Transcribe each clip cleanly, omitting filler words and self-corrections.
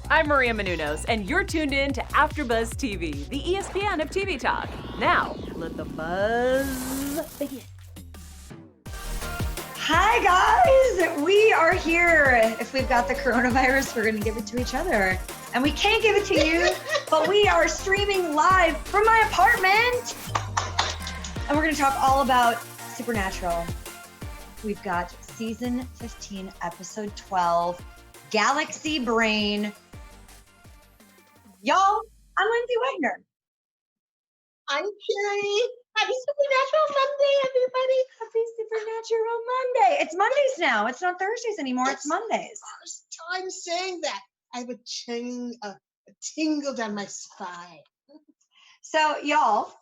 I'm Maria Menounos, and you're tuned in to AfterBuzz TV, the ESPN of TV talk. Now, let the buzz begin. Hi, guys. We are here. If we've got the coronavirus, we're going to give it to each other. And we can't give it to you, but we are streaming live from my apartment. And we're going to talk all about Supernatural. We've got season 15, episode 12, Galaxy Brain. Y'all, I'm Lyndsey Wagner. I'm Cherry. Happy Supernatural Monday, everybody. Happy Supernatural Monday. It's Mondays now. It's not Thursdays anymore. It's Mondays. First time saying that. I have a tingle down my spine. So, y'all,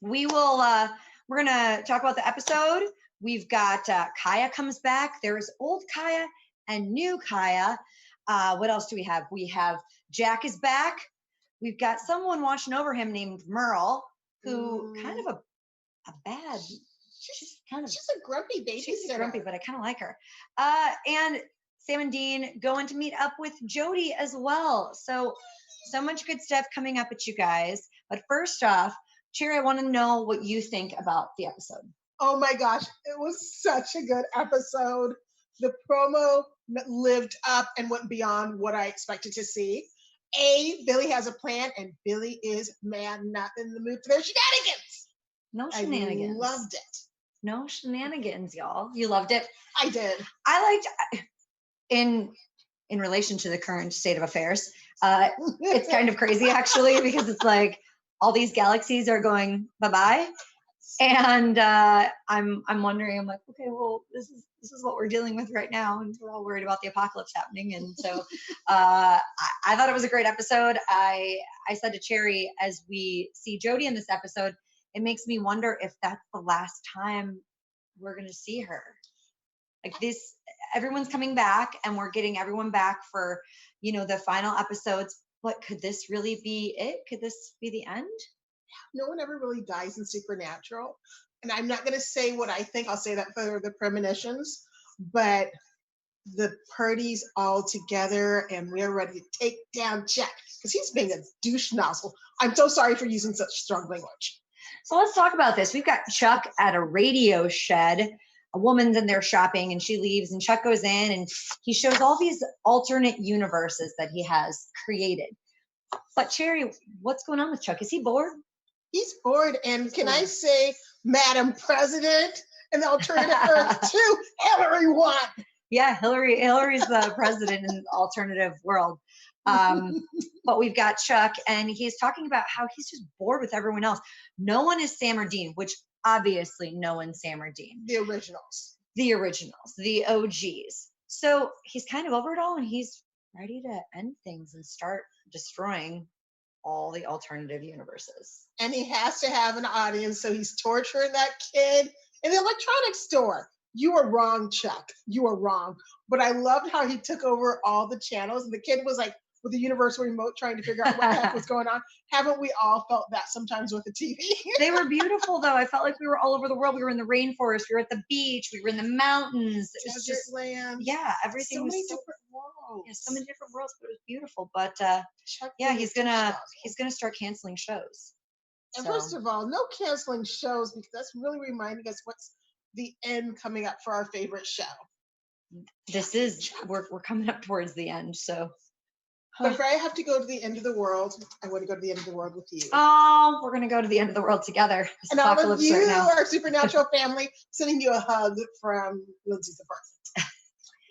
we're going to talk about the episode. We've got Kaia comes back. There's old Kaia and new Kaia. What else do we have? We have Jack is back. We've got someone watching over him named Merle, who kind of a bad. She's a grumpy babysitter. She's grumpy, but I kind of like her. And Sam and Dean going to meet up with Jody as well. So much good stuff coming up at you guys. But first off, Cherry, I want to know what you think about the episode. Oh my gosh, it was such a good episode. The promo lived up and went beyond what I expected to see. Billie has a plan, and Billie is not in the mood for their shenanigans. No shenanigans. I loved it. No shenanigans, y'all. You loved it? I did. I liked, in relation to the current state of affairs, it's kind of crazy actually, because it's like all these galaxies are going bye-bye. And I'm wondering, I'm like, okay, well, this is what we're dealing with right now, and we're all worried about the apocalypse happening. And so I thought it was a great episode. I said to Cherry, as we see Jody in this episode, it makes me wonder if that's the last time we're going to see her. Like this, everyone's coming back, and we're getting everyone back for, the final episodes. But could this really be it? Could this be the end? No one ever really dies in Supernatural. And I'm not going to say what I think. I'll say that for the premonitions. But the party's all together, and we're ready to take down Jack, because he's being a douche nozzle. I'm so sorry for using such strong language. So let's talk about this. We've got Chuck at a radio shed. A woman's in there shopping, and she leaves, and Chuck goes in, and he shows all these alternate universes that he has created. But Cherry, what's going on with Chuck? Is he bored? He's bored, and can I say, Madam President, and the alternative Earth too, Hillary won. Yeah, Hillary's the president in the alternative world. But we've got Chuck, and he's talking about how he's just bored with everyone else. No one is Sam or Dean, which obviously no one's Sam or Dean. The originals, the OGs. So he's kind of over it all, and he's ready to end things and start destroying all the alternative universes. And he has to have an audience, so he's torturing that kid in the electronics store. You are wrong, Chuck. You are wrong. But I loved how he took over all the channels, and the kid was like with the universal remote trying to figure out what the heck was going on. Haven't we all felt that sometimes with the TV? They were beautiful, though. I felt like we were all over the world. We were in the rainforest. We were at the beach. We were in the mountains. It was just land. Yeah, everything so was many so different worlds. Yeah, so many different worlds, but it was beautiful. But Chuck yeah, he's gonna start canceling shows. And first of all, no canceling shows, because that's really reminding us what's the end coming up for our favorite show. We're coming up towards the end, so. But if I have to go to the end of the world, I want to go to the end of the world with you. Oh, we're going to go to the end of the world together. It's and all of you, right now. Our Supernatural family, sending you a hug from Lyndsey's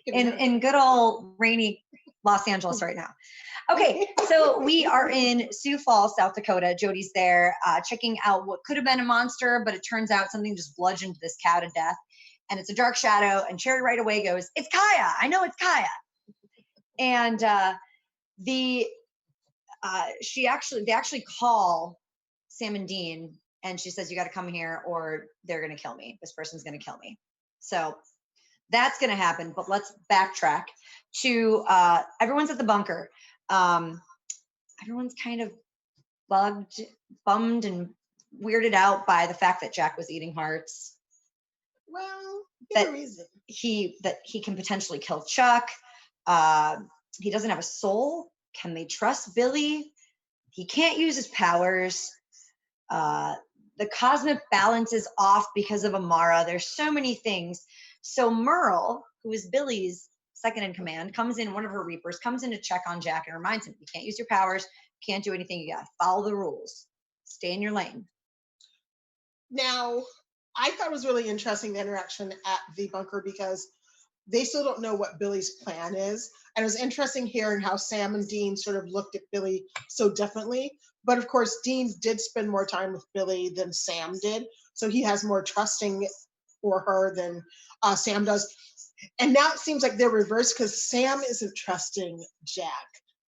apartment. in good old rainy Los Angeles right now. Okay, so we are in Sioux Falls, South Dakota. Jody's there checking out what could have been a monster, but it turns out something just bludgeoned this cow to death. And it's a dark shadow, and Cherry right away goes, "It's Kaia. I know it's Kaia." And they actually call Sam and Dean, and she says, "You got to come here or they're going to kill me. This person's going to kill me." So that's going to happen. But let's backtrack to everyone's at the bunker. Everyone's kind of bummed and weirded out by the fact that Jack was eating hearts. Well, that reason. That he can potentially kill Chuck. He doesn't have a soul. Can they trust Billie? He can't use his powers. The cosmic balance is off because of Amara. There's so many things. So Merle, who is Billie's second in command, comes in, one of her Reapers, comes in to check on Jack and reminds him, you can't use your powers, can't do anything, you gotta follow the rules. Stay in your lane. Now, I thought it was really interesting, the interaction at the bunker, because they still don't know what Billie's plan is. And it was interesting hearing how Sam and Dean sort of looked at Billie so differently. But of course, Dean did spend more time with Billie than Sam did. So he has more trusting for her than Sam does. And now it seems like they're reversed because Sam isn't trusting Jack.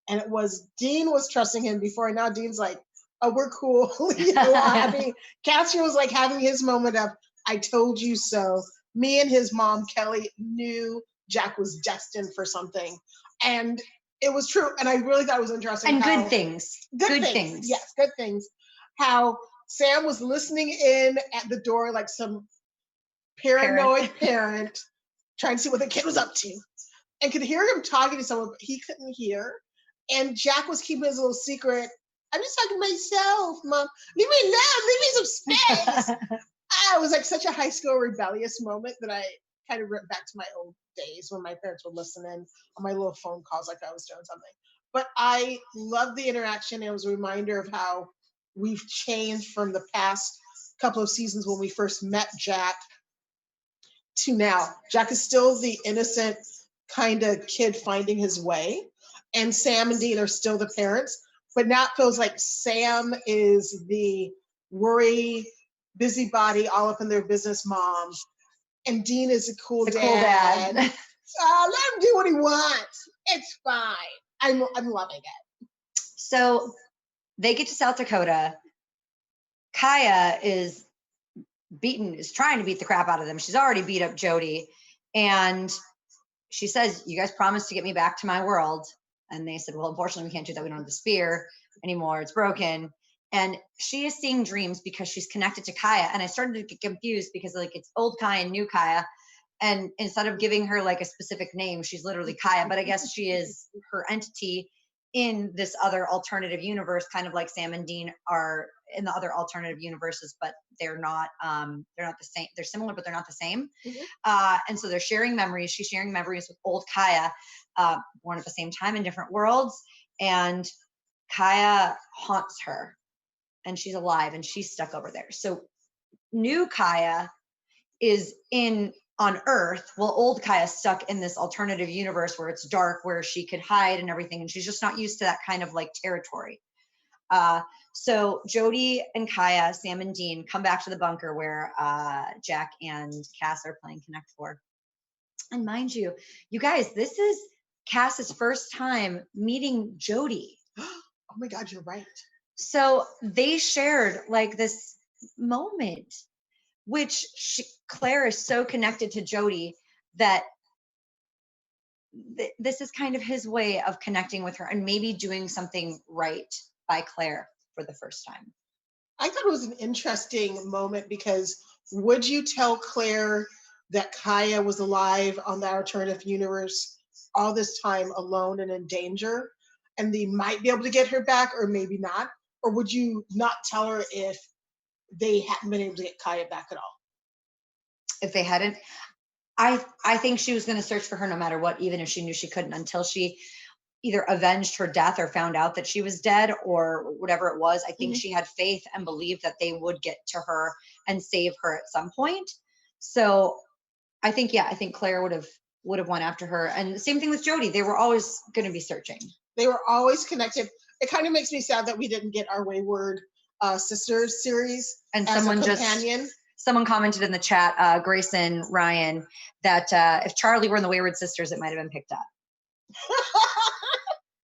And it was Dean was trusting him before. And now Dean's like, oh, we're cool. I mean, Cassian was like having his moment of, I told you so. Me and his mom, Kelly, knew Jack was destined for something. And it was true. And I really thought it was interesting. And good things. Good things. Yes, good things. How Sam was listening in at the door like some paranoid parent trying to see what the kid was up to. And could hear him talking to someone, but he couldn't hear. And Jack was keeping his little secret. I'm just talking to myself, Mom. Leave me alone. Leave me some space. It was like such a high school rebellious moment that I kind of went back to my old days when my parents would listen in on my little phone calls like I was doing something. But I loved the interaction. It was a reminder of how we've changed from the past couple of seasons when we first met Jack to now. Jack is still the innocent kind of kid finding his way. And Sam and Dean are still the parents. But now it feels like Sam is the worry, busybody, all up in their business mom. And Dean is a cool dad. Let him do what he wants. It's fine. I'm loving it. So they get to South Dakota. Kaia is trying to beat the crap out of them. She's already beat up Jody. And she says, you guys promised to get me back to my world. And they said, well, unfortunately, we can't do that. We don't have the spear anymore. It's broken. And she is seeing dreams because she's connected to Kaia. And I started to get confused because like it's old Kaia and new Kaia. And instead of giving her like a specific name, she's literally Kaia. But I guess she is her entity in this other alternative universe, kind of like Sam and Dean are in the other alternative universes, but they're not the same. They're similar, but they're not the same. Mm-hmm. And so they're sharing memories. She's sharing memories with old Kaia, born at the same time in different worlds. And Kaia haunts her and she's alive and she's stuck over there. So new Kaia is on Earth, while old Kaia stuck in this alternative universe where it's dark, where she could hide and everything. And she's just not used to that kind of like territory. So Jody and Kaia, Sam and Dean come back to the bunker where Jack and Cass are playing Connect 4. And mind you, you guys, this is Cass's first time meeting Jody. Oh my God, you're right. So they shared like this moment, which Claire is so connected to Jody that this is kind of his way of connecting with her and maybe doing something right by Claire for the first time. I thought it was an interesting moment because would you tell Claire that Kaia was alive on the alternative universe all this time alone and in danger and they might be able to get her back or maybe not? Or would you not tell her if they hadn't been able to get Kaia back at all? If they hadn't, I think she was going to search for her no matter what, even if she knew she couldn't, until she either avenged her death or found out that she was dead or whatever it was. I think she had faith and believed that they would get to her and save her at some point. So I think Claire would have went after her. And the same thing with Jody. They were always going to be searching. They were always connected. It kind of makes me sad that we didn't get our Wayward Sisters series and as a companion. Someone commented in the chat, Grayson Ryan, that if Charlie were in the Wayward Sisters, it might have been picked up.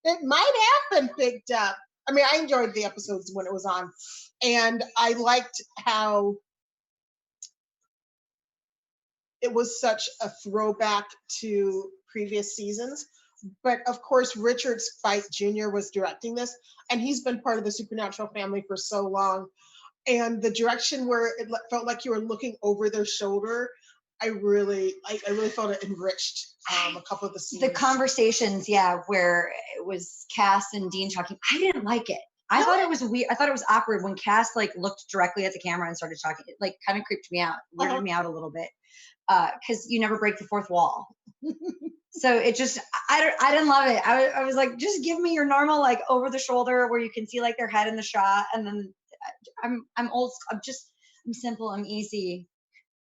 It might have been picked up. I mean, I enjoyed the episodes when it was on. And I liked how it was such a throwback to previous seasons. But of course, Richard Spike Jr. was directing this, and he's been part of the Supernatural family for so long. And the direction where it felt like you were looking over their shoulder, I really felt it enriched a couple of the scenes. The conversations, where it was Cass and Dean talking, I didn't like it. I thought it was weird. I thought it was awkward when Cass like looked directly at the camera and started talking. It like kind of creeped me out, weirded me out a little bit. Because you never break the fourth wall. So it just, I didn't love it. I was like, just give me your normal, like over the shoulder where you can see like their head in the shot. And then I'm old. I'm simple. I'm easy.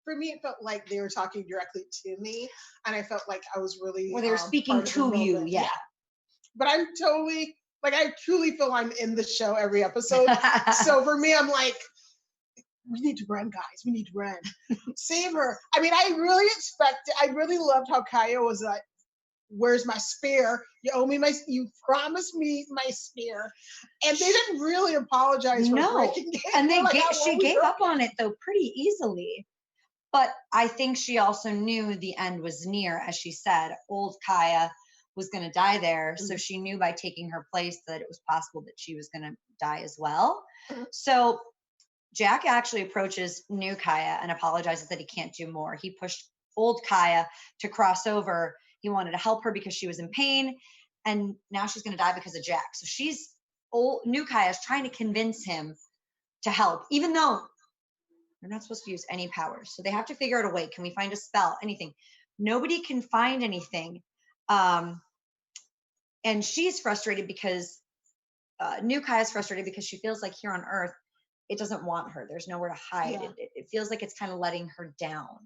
For me, it felt like they were talking directly to me. And I felt like I was really. Well, they were speaking to you. Yeah. But I'm totally, like, I truly feel I'm in the show every episode. So for me, I'm like, we need to run, guys. We need to run. Save her. I mean, I really loved how Kaia was like, where's my spear? You promised me my spear. And they didn't really apologize for breaking it. And she gave up on it though pretty easily. But I think she also knew the end was near. As she said, old Kaia was going to die there. Mm-hmm. So she knew by taking her place that it was possible that she was going to die as well. Mm-hmm. So Jack actually approaches new Kaia and apologizes that he can't do more. He pushed old Kaia to cross over. He wanted to help her because she was in pain, and now she's going to die because of Jack. So new Kaia is trying to convince him to help, even though they're not supposed to use any powers. So they have to figure out a way. Can we find a spell? Anything? Nobody can find anything. And she's frustrated because new Kaia is frustrated because she feels like here on Earth, it doesn't want her. There's nowhere to hide. Yeah. It feels like it's kind of letting her down.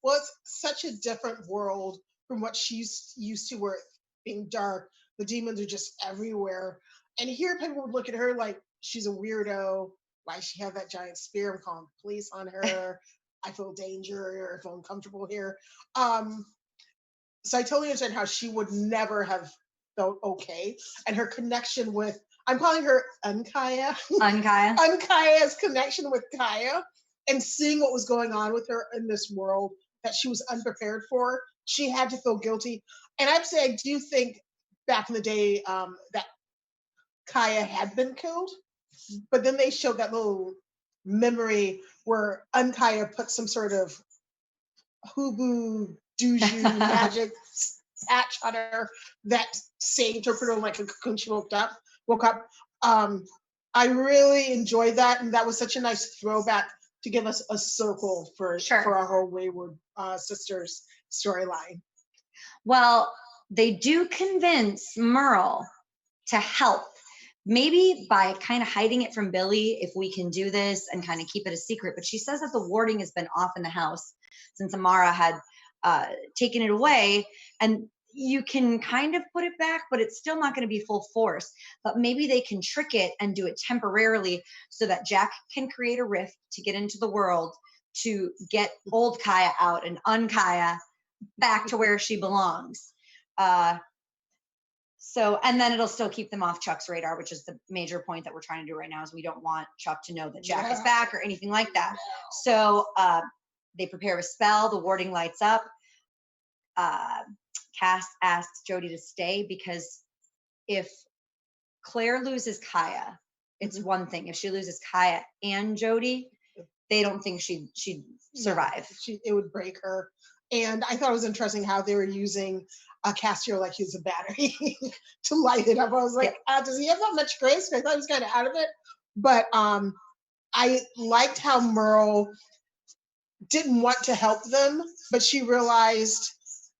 Well, it's such a different world from what she's used to, where being dark, the demons are just everywhere. And here people would look at her like she's a weirdo. Why she have that giant spear? I'm calling the police on her. I feel danger. I feel uncomfortable here. So I totally understand how she would never have felt okay. And her connection with, I'm calling her Unkaya. Unkaya's connection with Kaia, and seeing what was going on with her in this world that she was unprepared for, she had to feel guilty. And I'd say I do think back in the day that Kaia had been killed, but then they showed that little memory where Unkaya put some sort of hooboo dooju magic patch on her that saved her, put her in like a cocoon. She woke up. I really enjoyed that, and that was such a nice throwback to give us a circle for our whole Wayward Sisters storyline. Well, they do convince Merle to help, maybe by kind of hiding it from Billie, if we can do this and kind of keep it a secret. But she says that the warding has been off in the house since Amara had taken it away, and you can kind of put it back, but it's still not going to be full force. But maybe they can trick it and do it temporarily so that Jack can create a rift to get into the world to get old Kaia out and Unkaya back to where she belongs. So, and then it'll still keep them off Chuck's radar, which is the major point that we're trying to do right now, is we don't want Chuck to know that Jack is back or anything like that. So they prepare a spell, the warding lights up. Cass asks Jody to stay because if Claire loses Kaia, it's one thing. If she loses Kaia and Jody, they don't think she'd survive. It would break her. And I thought it was interesting how they were using Cassio like he was a battery to light it up. I was like, does he have that much grace? I thought he was kind of out of it. But I liked how Merle didn't want to help them, but she realized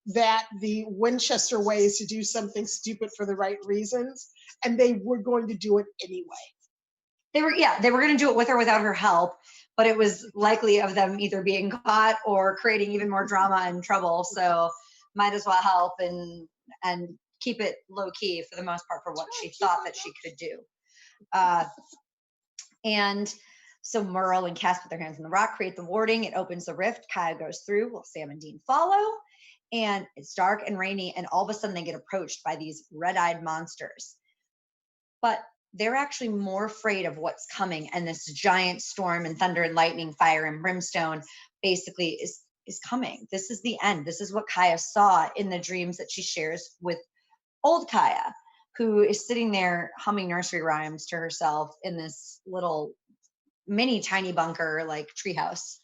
that the Winchester way is to do something stupid for the right reasons, and they were going to do it anyway. They were going to do it with or without her help, but it was likely of them either being caught or creating even more drama and trouble. So might as well help and keep it low key for the most part for what she thought that she could do. And so Merle and Cass put their hands on the rock, create the warding. It opens the rift. Kaia goes through. Well, Sam and Dean follow. And it's dark and rainy. And all of a sudden they get approached by these red-eyed monsters. But they're actually more afraid of what's coming. And this giant storm and thunder and lightning, fire and brimstone basically is coming. This is the end. This is what Kaia saw in the dreams that she shares with old Kaia, who is sitting there humming nursery rhymes to herself in this little mini tiny bunker like treehouse.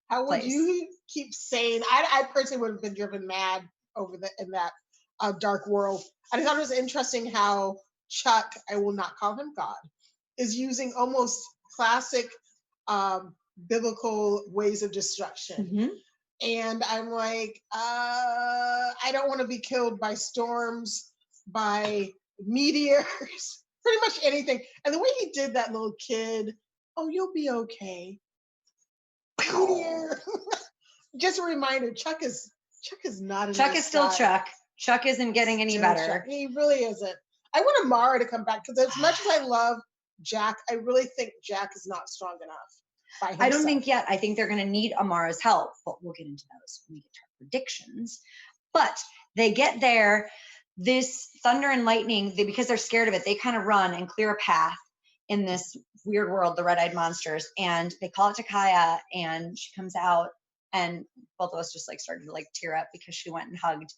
How would place. you keep saying? I personally would have been driven mad in that dark world. I thought it was interesting how Chuck, I will not call him God, is using almost classic biblical ways of destruction. Mm-hmm. And I'm like, I don't want to be killed by storms, by meteors, pretty much anything. And the way he did that little kid, oh, you'll be okay. Meteor. Just a reminder, Chuck is not. Chuck is still Chuck. Chuck isn't getting any better. Chuck. He really isn't. I want Amara to come back because as much as I love Jack, I really think Jack is not strong enough by himself. I don't think yet. I think they're going to need Amara's help, but we'll get into those when we get to our predictions. But they get there. This thunder and lightning, because they're scared of it, they kind of run and clear a path in this weird world, the red-eyed monsters, and they call it to Kaia, and she comes out, and both of us just like started to like tear up because she went and hugged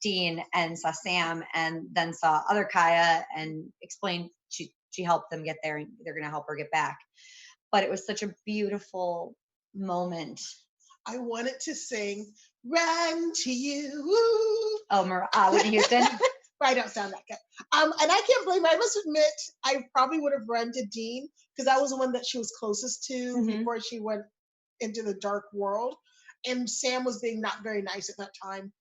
Dean and saw Sam, and then saw other Kaia and explained she helped them get there, and they're going to help her get back. But it was such a beautiful moment. I wanted to sing "Run to You." Oh, Whitney Houston. I don't sound that good. And I can't blame her. I must admit, I probably would have run to Dean because that was the one that she was closest to before she went into the dark world. And Sam was being not very nice at that time.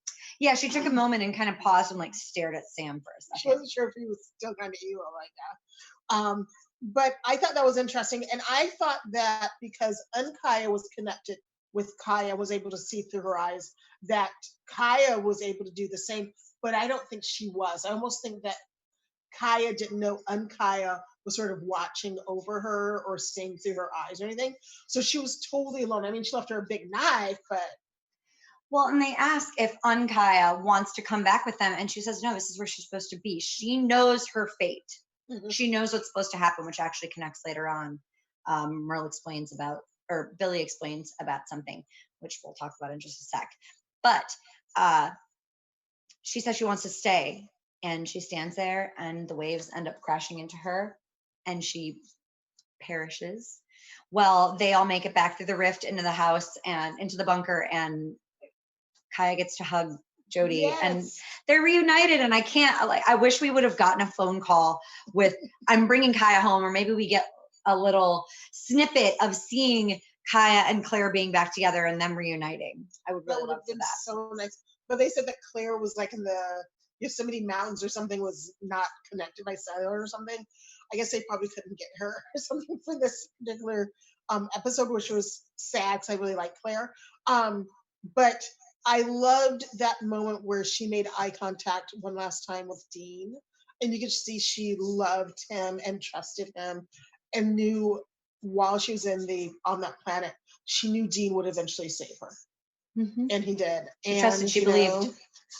Yeah, she took a moment and kind of paused and like stared at Sam for a second. She wasn't sure if he was still kind of evil like that. But I thought that was interesting. And I thought that because Kaia was connected with Kaia, was able to see through her eyes, that Kaia was able to do the same. But I don't think she was. I almost think that Kaia didn't know Kaia was sort of watching over her or seeing through her eyes or anything. So she was totally alone. I mean, she left her a big knife, but... Well, and they ask if Kaia wants to come back with them, and she says, no, this is where she's supposed to be. She knows her fate. Mm-hmm. She knows what's supposed to happen, which actually connects later on. Merle explains about, or Billie explains about something, which we'll talk about in just a sec. But she says she wants to stay, and she stands there, and the waves end up crashing into her, and she perishes. Well, they all make it back through the rift into the house and into the bunker, and Kaia gets to hug Jody, yes. And they're reunited. And I wish we would have gotten a phone call with, I'm bringing Kaia home, or maybe we get a little snippet of seeing Kaia and Claire being back together and them reuniting. I would really love that. So nice. But they said that Claire was like in the Yosemite Mountains or something, was not connected by cellular or something. I guess they probably couldn't get her or something for this particular episode, which was sad because I really like Claire. But I loved that moment where she made eye contact one last time with Dean, and you could see she loved him and trusted him, and knew while she was on that planet, she knew Dean would eventually save her. Mm-hmm. And he did. She trusted, she believed.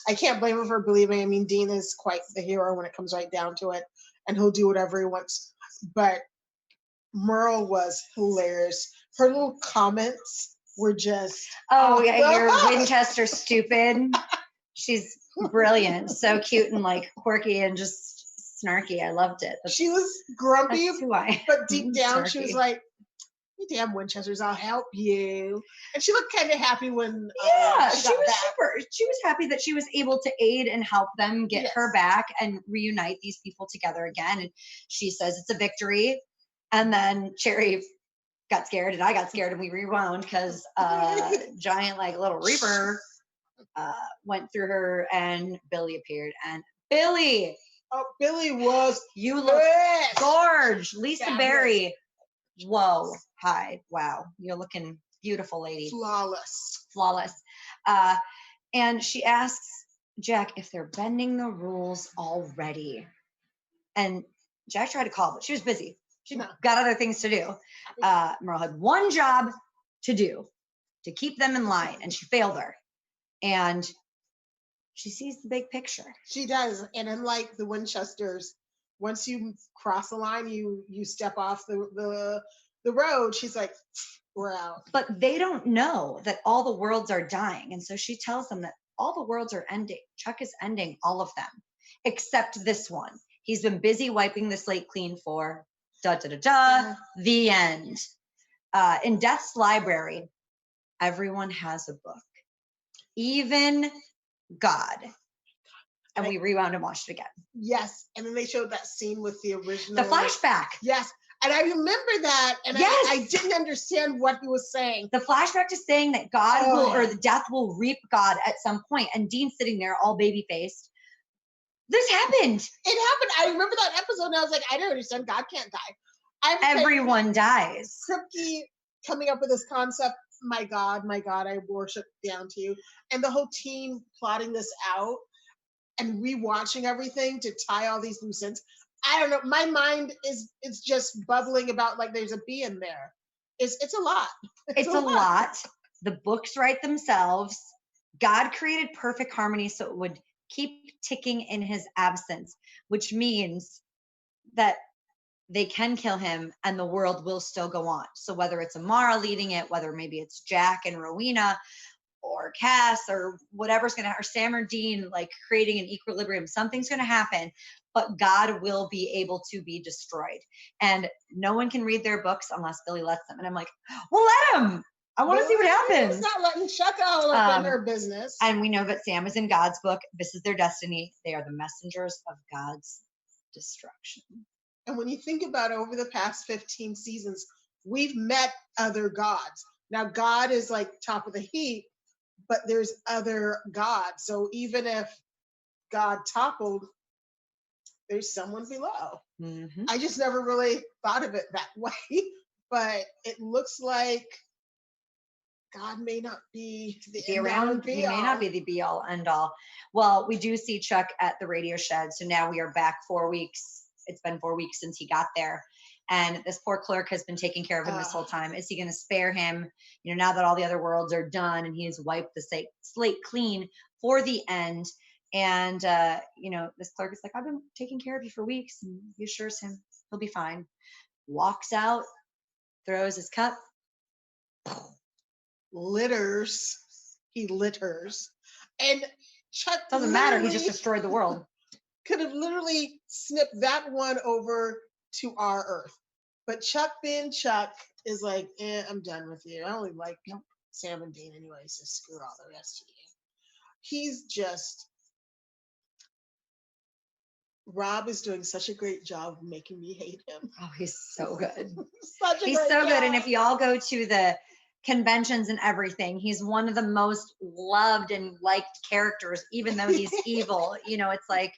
I can't blame her for believing. I mean, Dean is quite the hero when it comes right down to it, and he'll do whatever he wants. But Merle was hilarious. Her little comments were just... Oh, yeah, you're Winchester stupid. She's brilliant. So cute and like quirky and just snarky. I loved it. She was grumpy, but deep down snarky. She was like, you damn Winchesters, I'll help you. And she looked kind of happy when she was happy that she was able to aid and help them get her back and reunite these people together again. And she says it's a victory. And then Cherry got scared, and I got scared, and we rewound because giant like little reaper went through her, and Billie appeared. And Billie, was you look gorge. Lisa Berry. Whoa, hi, wow, you're looking beautiful, lady. Flawless. And she asks Jack if they're bending the rules already. And Jack tried to call, but she was busy. She got other things to do. Merle had one job to do, to keep them in line, and she failed her. And she sees the big picture. She does. And unlike the Winchesters, once you cross the line, you step off the road. She's like, we're out. But they don't know that all the worlds are dying. And so she tells them that all the worlds are ending. Chuck is ending all of them, except this one. He's been busy wiping the slate clean for the end. In Death's library, everyone has a book, even God. And we rewound and watched it again. Yes. And then they showed that scene with the original. The flashback. Yes. And I remember that. And yes. I didn't understand what he was saying. The flashback is saying that God will, or the death will reap God at some point. And Dean's sitting there all baby-faced. This happened. It happened. I remember that episode and I was like, I don't understand. God can't die. Everyone dies. Kripke coming up with this concept. My God, I worship down to you. And the whole team plotting this out and rewatching everything to tie all these loose ends. I don't know. My mind is just bubbling about like there's a bee in there. It's a lot. It's a lot. The books write themselves. God created perfect harmony so it would keep ticking in his absence, which means that they can kill him and the world will still go on. So whether it's Amara leading it, whether maybe it's Jack and Rowena or Cass or whatever's going to, or Sam or Dean, like creating an equilibrium, something's going to happen, but God will be able to be destroyed. And no one can read their books unless Billie lets them. And I'm like, well, let him. I want to see what happens. He's not letting Chuck all up in her business. And we know that Sam is in God's book. This is their destiny. They are the messengers of God's destruction. And when you think about it, over the past 15 seasons, we've met other gods. Now, God is like top of the heap, but there's other gods. So even if God toppled, there's someone below. Mm-hmm. I just never really thought of it that way, but it looks like God may not be the around. He may not be the be all end all. Well, we do see Chuck at the radio shed. So now we are back 4 weeks. It's been 4 weeks since he got there. And this poor clerk has been taking care of him this whole time. Is he going to spare him? You know, now that all the other worlds are done and he has wiped the slate clean for the end. And, you know, this clerk is like, I've been taking care of you for weeks. And he assures him he'll be fine. Walks out, throws his cup. Litters. He litters. And Chuck doesn't matter. He just destroyed the world. Could have literally snipped that one over to our Earth. But Chuck being Chuck is like, I'm done with you. I only like Sam and Dean anyway, so screw all the rest of you. He's just, Rob is doing such a great job of making me hate him. Oh, he's so good. He's so good. And if y'all go to the conventions and everything, he's one of the most loved and liked characters, even though he's evil. You know, it's like,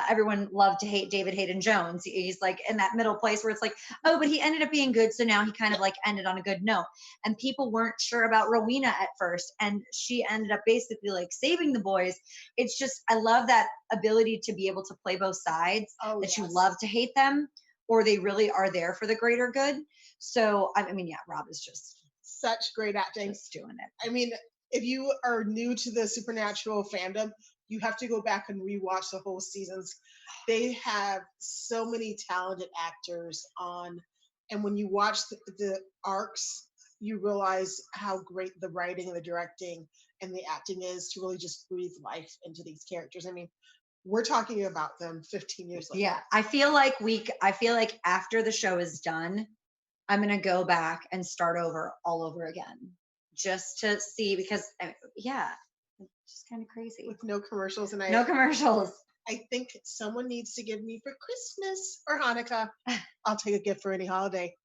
everyone loved to hate David Hayden Jones. He's like in that middle place where it's like, oh, but he ended up being good. So now he kind of like ended on a good note. And people weren't sure about Rowena at first. And she ended up basically like saving the boys. It's just, I love that ability to be able to play both sides, that you love to hate them or they really are there for the greater good. So, I mean, yeah, Rob is just such great acting. Just doing it. I mean, if you are new to the Supernatural fandom, you have to go back and rewatch the whole seasons. They have so many talented actors on. And when you watch the arcs, you realize how great the writing and the directing and the acting is to really just breathe life into these characters. I mean, we're talking about them 15 years later. Yeah, I feel like after the show is done, I'm going to go back and start over all over again just to see, because it's just kind of crazy. With no commercials. And no commercials. I think someone needs to give me for Christmas or Hanukkah. I'll take a gift for any holiday.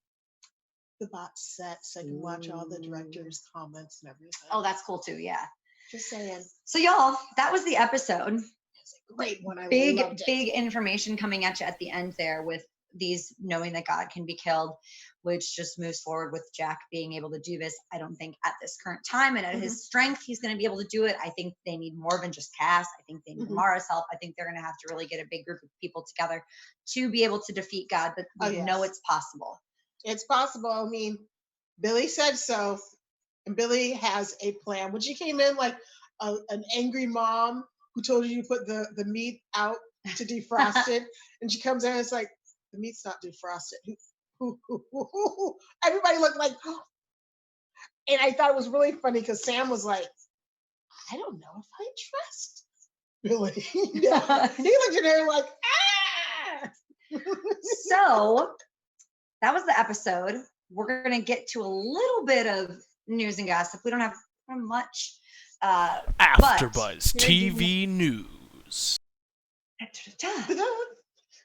The box set so I can watch all the directors' comments and everything. Oh, that's cool too. Yeah. Just saying. So y'all, that was the episode. It's a great one. I big loved it. information coming at you at the end there with these knowing that God can be killed, which just moves forward with Jack being able to do this. I don't think at this current time and at his strength, he's going to be able to do it. I think they need more than just Cass. I think they need Mara's help. I think they're going to have to really get a big group of people together to be able to defeat God, but we know it's possible. It's possible. I mean, Billie said so, and Billie has a plan. When she came in like an angry mom who told you to put the meat out to defrost it, and she comes in and it's like, the meat's not defrosted. Everybody looked like, and I thought it was really funny because Sam was like, I don't know if I trust Billie. He looked at her like, So that was the episode. We're going to get to a little bit of news and gossip. We don't have much. AfterBuzz TV News.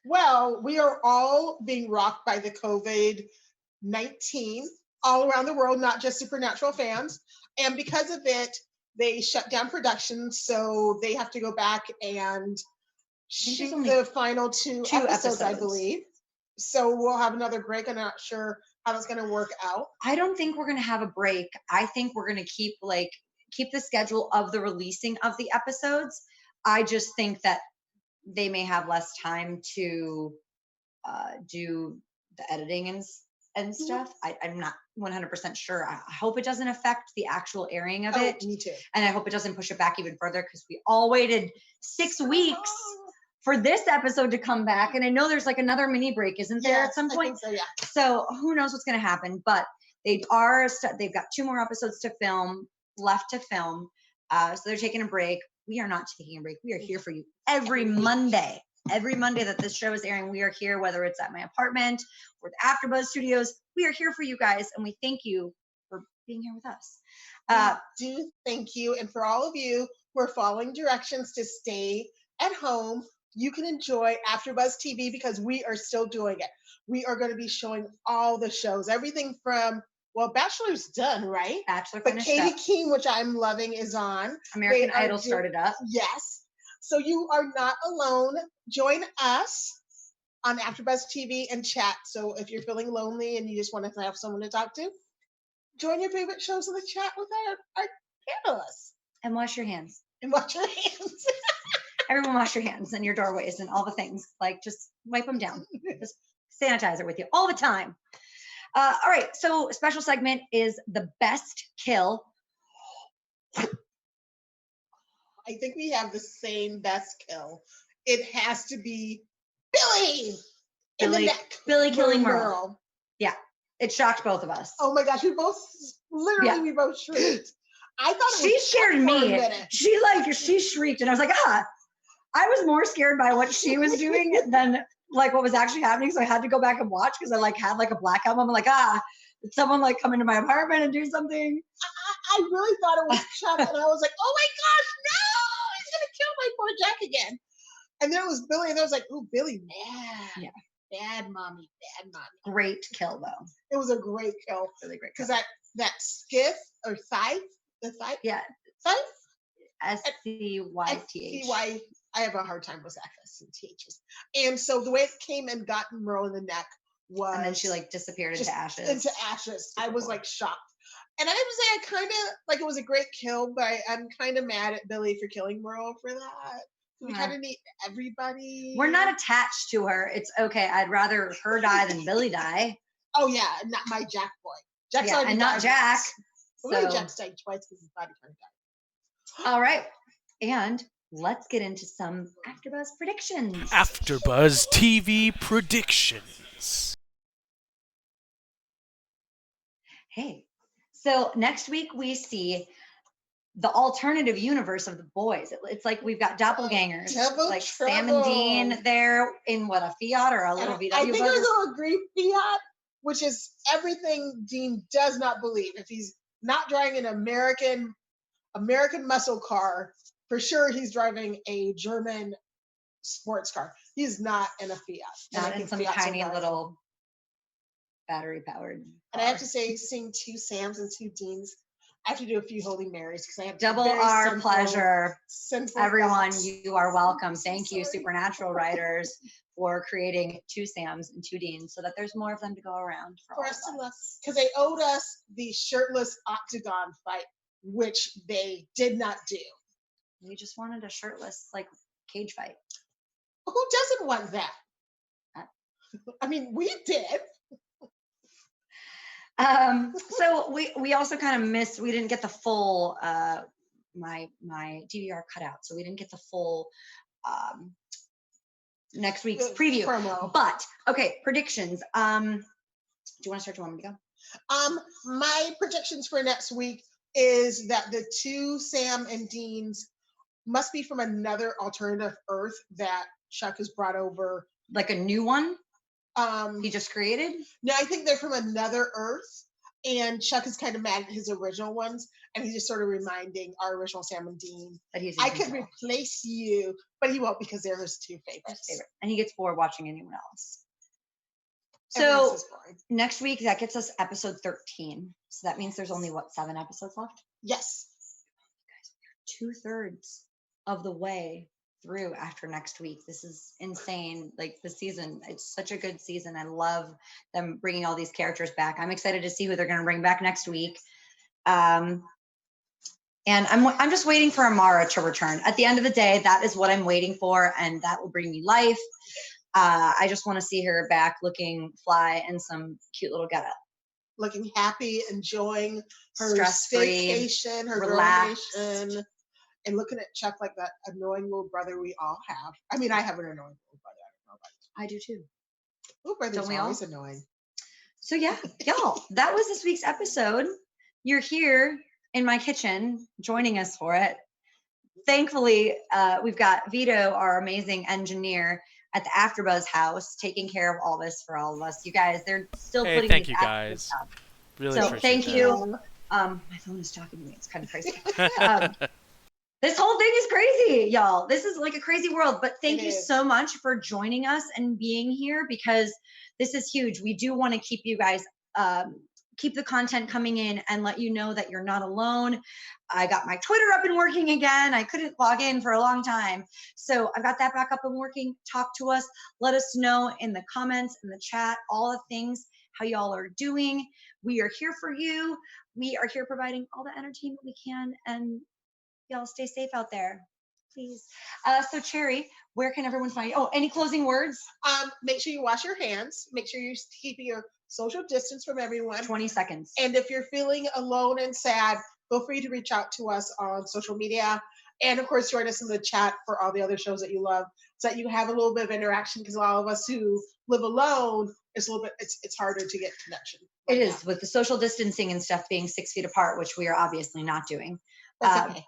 Well, we are all being rocked by the COVID-19 all around the world, not just Supernatural fans. And because of it, they shut down production, so they have to go back and shoot the final two episodes, I believe. So we'll have another break. I'm not sure how it's going to work out. I don't think we're going to have a break. I think we're going to keep the schedule of the releasing of the episodes. I just think that they may have less time to do the editing and stuff. I'm not 100% sure. I hope it doesn't affect the actual airing of it. Me too. And I hope it doesn't push it back even further, because we all waited 6 weeks for this episode to come back. And I know there's like another mini break, isn't there, at some point? I think so, yeah. So who knows what's going to happen, but they've got 2 more episodes left to film. So they're taking a break. We are not taking a break. We are here for you every Monday. Every Monday that this show is airing, we are here, whether it's at my apartment or the AfterBuzz Studios. We are here for you guys, and we thank you for being here with us. We do thank you. And for all of you who are following directions to stay at home, you can enjoy AfterBuzz TV, because we are still doing it. We are going to be showing all the shows, everything from, well, Bachelor's done, right? Bachelor But finished Katie up. King, which I'm loving, is on. American Idol started up. Yes. So you are not alone. Join us on AfterBuzz TV and chat. So if you're feeling lonely and you just want to have someone to talk to, join your favorite shows in the chat with our panelists. And wash your hands. And wash your hands. Everyone wash your hands and your doorways and all the things. Like, just wipe them down. Just sanitizer with you all the time. All right. So special segment is the best kill. I think we have the same best kill. It has to be Billie in the neck. Billie killing Merle. Yeah. It shocked both of us. Oh my gosh. We both shrieked. I thought she scared me. She shrieked, and I was like, I was more scared by what she was doing than like what was actually happening. So I had to go back and watch, because I had a blackout moment. I'm like, did someone come into my apartment and do something? I really thought it was Chuck, and I was like, oh my gosh, no, he's gonna kill my poor Jack again. And then it was Billie, and I was like, ooh, Billie, mad. Yeah. Bad mommy. Great kill, though. It was a great kill. Really great kill. Because that skiff or scythe, yeah. Scythe? SCYTH. I have a hard time with F's and THs. And so the way it came and got Merle in the neck was... And then she disappeared into ashes. I was shocked. And I have to say, I kind of, it was a great kill, but I'm kind of mad at Billie for killing Merle for that. We kind of need everybody. We're not attached to her. It's okay. I'd rather her die than Billie die. Oh, yeah. Not my Jack boy. Jack's already and not died Jack. Once. So. Jack's died twice because his body kind of died. All right. And let's get into some AfterBuzz predictions. AfterBuzz TV predictions. Hey. So next week we see the alternative universe of the boys. It's like we've got doppelgangers, Sam and Dean there in a Fiat or a little VW. I think it was a little green Fiat, which is everything Dean does not believe. If he's not driving an American muscle car, for sure he's driving a German sports car. He's not in a Fiat. Not in some Fiat's tiny little battery powered. And I have to say, seeing 2 Sams and 2 Deans, I have to do a few Holy Marys because I have double our pleasure. Everyone, you are welcome. Thank you, Supernatural writers, for creating 2 Sams and 2 Deans so that there's more of them to go around for us to love. Because they owed us the shirtless octagon fight, which they did not do. We just wanted a shirtless cage fight. Who doesn't want that? I mean, we did. So we also kind of missed, we didn't get the full, my DVR cut out. So we didn't get the full, next week's preview. Promo. But okay, predictions. Do you want to start? Do you want me to go? My predictions for next week is that the 2 Sam and Deans must be from another alternative Earth that Chuck has brought over. Like a new one? He just created? No, I think they're from another Earth. And Chuck is kind of mad at his original ones, and he's just sort of reminding our original Sam and Dean But he's I could replace you, but he won't because they're his two favorites. And he gets bored watching anyone else. Everyone So else is boring. next week, that gets us episode 13. So that means there's only, 7 episodes left? Yes. Guys, we're 2/3 of the way through after next week. This is insane. Like the season, it's such a good season. I love them bringing all these characters back. I'm excited to see who they're going to bring back next week. And I'm just waiting for Amara to return. At the end of the day, that is what I'm waiting for, and that will bring me life. I just want to see her back looking fly in some cute little getup. Looking happy, enjoying her Stress-free, staycation, her relaxed. relaxation, and looking at Chuck like that annoying little brother we all have. I mean, I have an annoying little brother. I don't know about you. I do too. Little brother's Don't we all? always annoying. So yeah, y'all, that was this week's episode. You're here in my kitchen joining us for it. Thankfully, we've got Vito, our amazing engineer, at the AfterBuzz house, taking care of all this for all of us. You guys, they're still putting thank these you AfterBuzz guys. up. Really So appreciate thank that. you. My phone is talking to me. It's kind of crazy. This whole thing is crazy, y'all. This is like a crazy world. But thank you so much for joining us and being here, because this is huge. We do want to keep you guys, keep the content coming in and let you know that you're not alone. I got my Twitter up and working again. I couldn't log in for a long time. So I've got that back up and working. Talk to us. Let us know in the comments, in the chat, all the things, how y'all are doing. We are here for you. We are here providing all the entertainment we can. And y'all stay safe out there, please. So Cherry, where can everyone find you? Oh, any closing words? Make sure you wash your hands. Make sure you're keeping your social distance from everyone. 20 seconds. And if you're feeling alone and sad, feel free to reach out to us on social media. And of course, join us in the chat for all the other shows that you love, so that you have a little bit of interaction, because a lot of us who live alone, it's a little bit, it's harder to get connection. It is, with the social distancing and stuff being 6 feet apart, which we are obviously not doing. That's okay.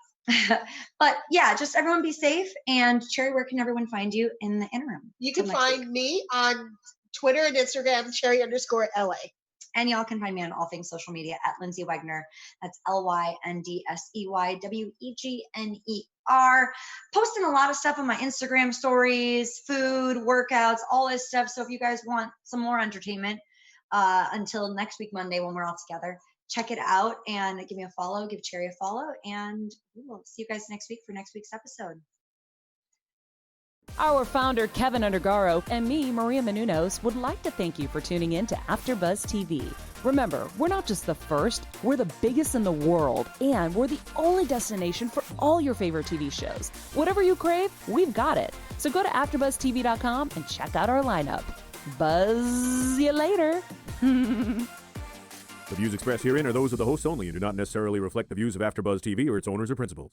But yeah, just everyone be safe. And Cherry, where can everyone find you in the interim? You can find me on Twitter and Instagram, Cherry_LA. And y'all can find me on all things social media at Lyndsey Wegner. That's LYNDSEYWEGNER. Posting a lot of stuff on my Instagram stories, food, workouts, all this stuff. So if you guys want some more entertainment until next week, Monday, when we're all together, check it out and give me a follow, give Cherry a follow, and we will see you guys next week for next week's episode. Our founder, Keven Undergaro, and me, Maria Menounos, would like to thank you for tuning in to AfterBuzz TV. Remember, we're not just the first, we're the biggest in the world, and we're the only destination for all your favorite TV shows. Whatever you crave, we've got it. So go to AfterBuzzTV.com and check out our lineup. Buzz you later. The views expressed herein are those of the hosts only and do not necessarily reflect the views of AfterBuzz TV or its owners or principals.